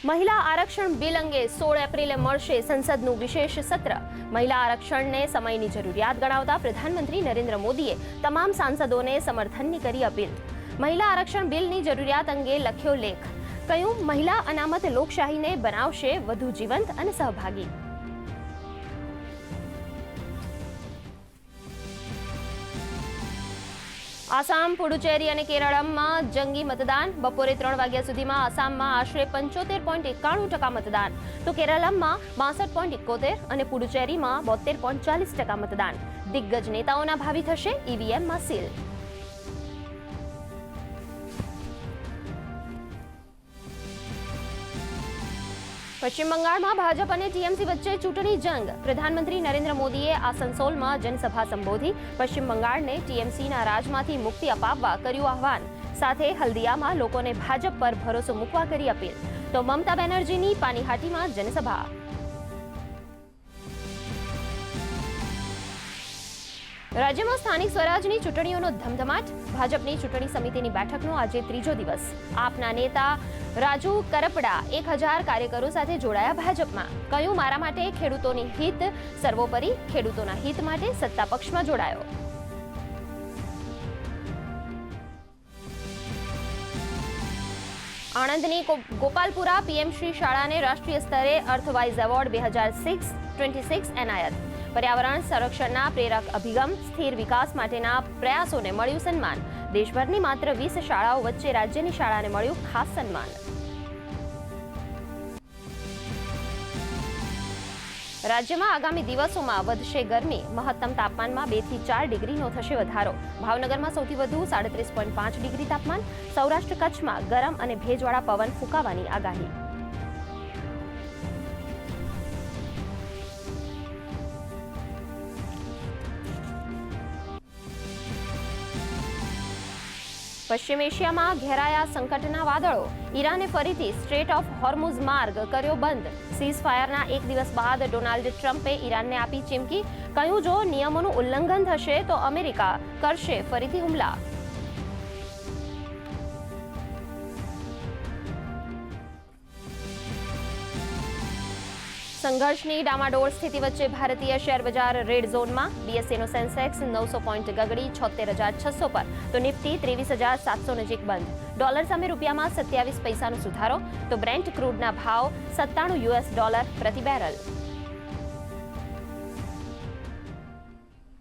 મહિલા આરક્ષણ બિલ અંગે 16 એપ્રિલે મળશે સંસદનું વિશેષ સત્ર. મહિલા આરક્ષણને સમયની જરૂરિયાત ગણાવતા પ્રધાનમંત્રી નરેન્દ્ર મોદીએ તમામ સાંસદોને સમર્થનની કરી અપીલ. મહિલા આરક્ષણ બિલની જરૂરિયાત અંગે લખ્યો લેખ. કહ્યું, મહિલા અનામત લોકશાહીને બનાવશે વધુ જીવંત અને સહભાગી. આસામ, પુડુચેરી અને કેરળમાં જંગી મતદાન. બપોરે 3 વાગ્યા સુધીમાં આસામમાં આશરે 75.91% મતદાન, તો કેરળમાં 62.71% અને પુડુચેરીમાં 72.40% મતદાન. દિગ્ગજ નેતાઓના ભાવિ થશે ઈવીએમમાં સીલ. પશ્ચિમ બંગાળમાં ભાજપ અને ટીએમસી વચ્ચે ચૂંટણી જંગ. પ્રધાનમંત્રી નરેન્દ્ર મોદીએ આસનસોલમાં જનસભા સંબોધી પશ્ચિમ બંગાળને ટીએમસીના રાજમાંથી મુક્તિ અપાવવા કર્યું આહવાન. સાથે હલ્દિયામાં લોકોને ભાજપ પર ભરોસો મૂકવા કરી અપીલ. તો મમતા બેનર્જીની પાનીહાટીમાં જનસભા. રાજ્યમાં સ્થાનિક સ્વરાજની ચૂંટણીઓનો ધમધમાટ. ભાજપની ચૂંટણી સમિતિની બેઠકનો આજે ત્રીજો દિવસ. આપના નેતા રાજુ કરપડા 1000 કાર્યકરો સાથે જોડાયા ભાજપમાં. કહ્યું, મારા માટે ખેડૂતોની હિત સર્વોપરી. ખેડૂતોના હિત માટે સત્તા પક્ષમાં જોડાયો. આણંદની ગોપાલપુરા પીએમશ્રી શાળાને રાષ્ટ્રીય સ્તરે અર્થવાઇઝ એવોર્ડ 2026 એનાયત. પર્યાવરણ સંરક્ષણના પ્રેરક અભિગમ, સ્થિર વિકાસ માટેના પ્રયાસોને મળ્યું સન્માન. દેશભરની માત્ર 20 શાળાઓ વચ્ચે રાજ્યની શાળાને મળ્યું ખાસ સન્માન. રાજ્યમાં આગામી દિવસોમાં વધશે ગરમી. મહત્તમ તાપમાનમાં 2 થી 4 ડિગ્રીનો થશે વધારો. ભાવનગરમાં સૌથી વધુ 37.5 ડિગ્રી તાપમાન. સૌરાષ્ટ્ર કચ્છમાં ગરમ અને ભેજવાળા પવન ફૂંકાવાની આગાહી. પશ્ચિમ એશિયામાં ઘેરાયા સંકટના વાદળો. ઈરાને ફરીથી સ્ટ્રેટ ઓફ હોર્મુઝ માર્ગ કર્યો બંધ. સીઝ ફાયરના 1 દિવસ બાદ ડોનાલ્ડ ટ્રમ્પે ઈરાનને આપી ચીમકી. કહ્યું, જો નિયમોનું ઉલ્લંઘન થશે તો અમેરિકા કરશે ફરીથી હુમલા. સંઘર્ષની ડામાડોળ સ્થિતિ વચ્ચે ભારતીય શેર બજાર રેડ ઝોનમાં. બીએસસીનો સેન્સેક્સ 900 પોઈન્ટ ગગડી 76,600 પર, તો નિફ્ટી 23,700 નજીક બંધ. ડોલર સામે રૂપિયામાં 27 પૈસાનો સુધારો, તો બ્રેન્ટ ક્રૂડના ભાવ $97 પ્રતિ બેરલ.